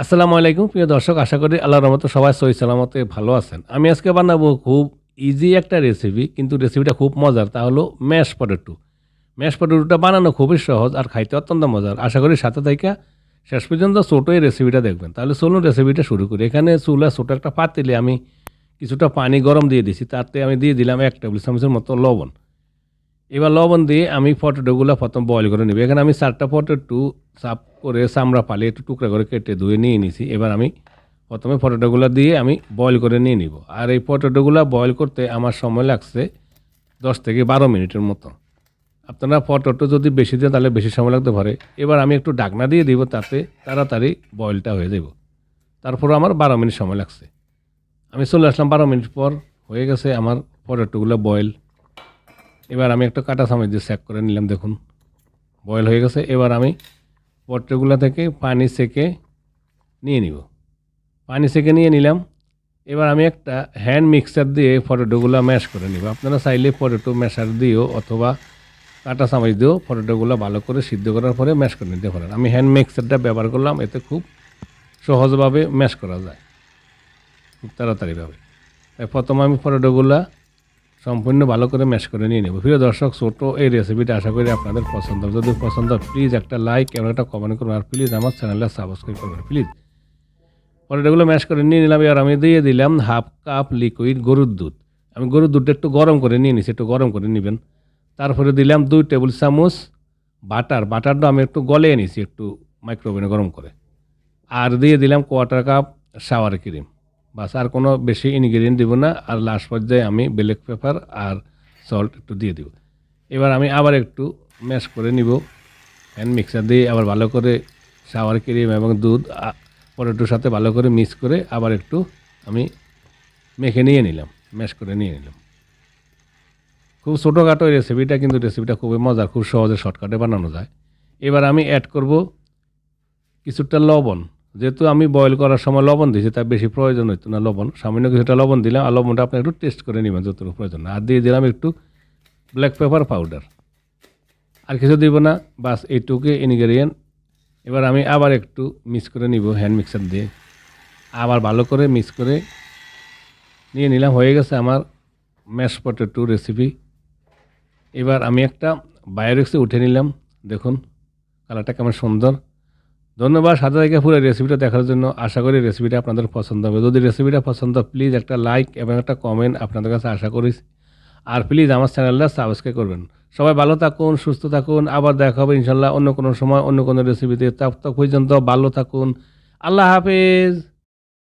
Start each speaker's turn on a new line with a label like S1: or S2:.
S1: আসসালামু আলাইকুম প্রিয় দর্শক, আশা করি আল্লাহর রহমতে সবাই সহি সালামতে ভালো আছেন। আমি আজকে বানাবো খুব ইজি একটা রেসিপি, কিন্তু রেসিপিটা খুব মজার। তা হলো ম্যাশ পটেটো। ম্যাশ পটেটোটা বানানো খুবই সহজ আর খাইতে অত্যন্ত মজার। আশা করি সাথে থাইকা শেষ পর্যন্ত ছোটো এই রেসিপিটা দেখবেন। তাহলে চলুন রেসিপিটা শুরু করি। এখানে চুলা ছোটো একটা পাতিলে আমি কিছুটা পানি গরম দিয়ে দিছি, তাতে আমি দিয়ে দিলাম 1 টেবিল চামচের মতো লবণ। এবার লবণ দিয়ে আমি পটেটোগুলো প্রথম বয়েল করে নিব। এখানে আমি 4টা পটেটো সাফ করে চামড়া ফালিয়ে একটু টুকরা করে কেটে ধুয়ে নিয়ে নিছি। এবার আমি প্রথমে পটেটোগুলো দিয়ে আমি বয়েল করে নিয়ে নিব। আর এই পটেটোগুলো বয়েল করতে আমার সময় লাগছে 10 থেকে 12 মিনিটের মতো। আপনারা পটেটো যদি বেশি দেন তাহলে বেশি সময় লাগতে পারে। এবার আমি একটু ঢাকনা দিয়ে দিব, তাতে তাড়াতাড়ি বয়েলটা হয়ে যাব। তারপরও আমার 12 মিনিট সময় লাগছে। আমি চলে আসলাম 12 মিনিট পর, হয়ে গেছে আমার পটেটোগুলো বয়েল। এবার আমি একটা কাঁটা চামচ দিয়ে চেক করে নিলাম, দেখুন বয়েল হয়ে গেছে। এবার আমি পটেটোগুলো থেকে পানি সেকে নিয়ে নিব। পানি সেকে নিয়ে নিলাম। এবার আমি একটা হ্যান্ড মিক্সার দিয়ে পটেটোগুলো ম্যাশ করে নিব। আপনারা চাইলে পটেটো ম্যাশার দিয়েও অথবা কাঁটা চামচ দিয়েও পটেটোগুলো ভালো করে সিদ্ধ করার পরে ম্যাশ করে নিতে পারেন। আমি হ্যান্ড মিক্সারটা ব্যবহার করলাম, এতে খুব সহজভাবে ম্যাশ করা যায়, খুব তাড়াতাড়িভাবে। তাই প্রথমে আমি পটেটোগুলো সম্পূর্ণ ভালো করে ম্যাশ করে নিয়ে নেব। প্রিয় দর্শক, ছোটো এই রেসিপিটা আশা করি আপনাদের পছন্দ হবে। যদি পছন্দ হয় প্লিজ একটা লাইক এবং একটা কমেন্ট করুন, আর প্লিজ আমার চ্যানেলটা সাবস্ক্রাইব করবেন প্লিজ। পটেটোগুলো ম্যাশ করে নিয়ে নিলাম। এবার আমি দিয়ে দিলাম 1/2 কাপ লিকুইড গরুর দুধ। আমি গরুর দুধটা একটু গরম করে নিয়ে নিছি, একটু গরম করে নেবেন। তারপরে দিলাম 2 টেবিল চামচ বাটারটা আমি একটু গলিয়ে নিছি, একটু মাইক্রোওভেনে গরম করে। আর দিয়ে দিলাম 1/4 কাপ সাওয়ার ক্রিম। বাস, আর কোনো বেশি ইনগ্রিডিয়েন্ট দিব না। আর লাস্ট পর্যায়ে আমি ব্ল্যাক পেপার আর সল্ট একটু দিয়ে দিব। এবার আমি আবার একটু ম্যাশ করে নিব হ্যান্ড মিক্সার দিয়ে। আবার ভালো করে সাওয়ার ক্রিম এবং দুধ পটেটোর সাথে ভালো করে মিক্স করে আবার একটু আমি মেখে নিয়ে নিলাম, ম্যাশ করে নিয়ে নিলাম। খুব ছোটোখাটো এই রেসিপিটা, কিন্তু রেসিপিটা খুবই মজার, খুব সহজে শর্টকাটে বানানো যায়। এবার আমি অ্যাড করব কিছুটা লবণ। যেহেতু আমি বয়েল করার সময় লবণ দিয়েছি, তার বেশি প্রয়োজন হইতো না লবণ। সামান্য কিছুটা লবণ দিলাম, আর লবণটা আপনি একটু টেস্ট করে নেবেন যতটুকু প্রয়োজন। আর দিয়ে দিলাম একটু ব্ল্যাক পেপার পাউডার। আর কিছু দিব না, বাস এইটুকু ইনগ্রিডিয়েন্ট। এবার আমি আবার একটু মিক্স করে নিব হ্যান্ড মিক্সার দিয়ে। আবার ভালো করে মিক্স করে নিয়ে নিলাম। হয়ে গেছে আমার ম্যাশ পটেটো রেসিপি। এবার আমি একটা বায়োরিক্সে উঠে নিলাম, দেখুন কালারটা কেমন সুন্দর। ধন্যবাদ সাথে থেকে পুরো রেসিপিটা দেখার জন্য। আশা করি রেসিপিটা আপনাদের পছন্দ হবে। যদি রেসিপিটা পছন্দ হয় প্লিজ একটা লাইক এবং একটা কমেন্ট আপনাদের কাছে আশা করি। আর প্লিজ আমার চ্যানেলটা সাবস্ক্রাইব করবেন। সবাই ভালো থাকুন, সুস্থ থাকুন। আবার দেখা হবে ইনশাল্লাহ অন্য কোনো সময় অন্য কোনো রেসিপিতে। ততক্ষণ পর্যন্ত ভালো থাকুন। আল্লাহ হাফেজ।